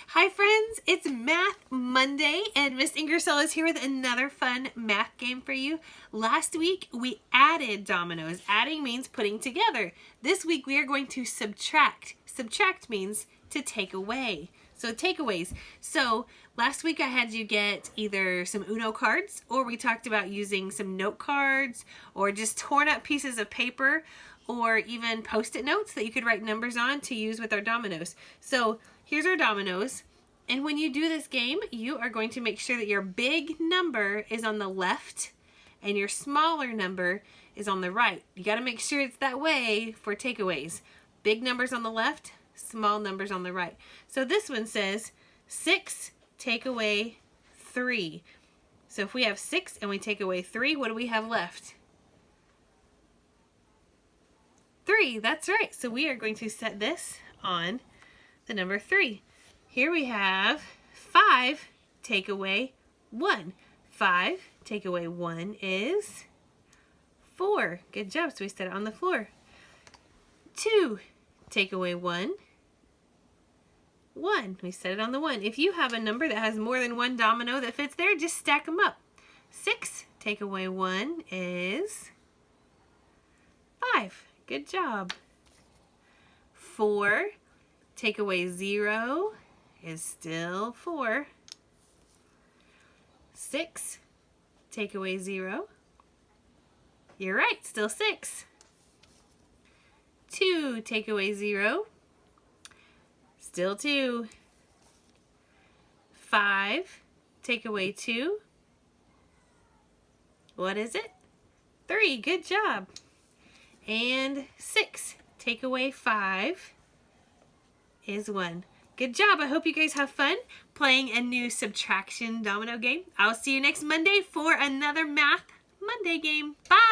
Hi friends, it's Math Monday and Miss Ingersoll is here with another fun math game for you. Last week we added dominoes. Adding means putting together. This week we are going to subtract. Subtract means to take away. So takeaways. So last week I had you get either some Uno cards, or we talked about using some note cards or just torn up pieces of paper, or even post-it notes that you could write numbers on to use with our dominoes. So here's our dominoes. And when you do this game, you are going to make sure that your big number is on the left and your smaller number is on the right. You got to make sure it's that way for takeaways. Big numbers on the left, small numbers on the right. So this one says 6 take away 3. So if we have 6 and we take away 3, what do we have left? 3, that's right. So we are going to set this on the number 3. Here we have 5 take away 1. 5 take away 1 is 4. Good job. So we set it on the floor. 2 take away 1. 1. We set it on the 1. If you have a number that has more than one domino that fits there, just stack them up. 6 take away 1 is 5. Good job. 4 take away 0 is still 4. 6 take away 0. You're right, still 6. 2 take away 0. Still 2. 5 take away 2. What is it? 3. Good job. And 6 take away 5 is 1. Good job. I hope you guys have fun playing a new subtraction domino game. I'll see you next Monday for another Math Monday game. Bye!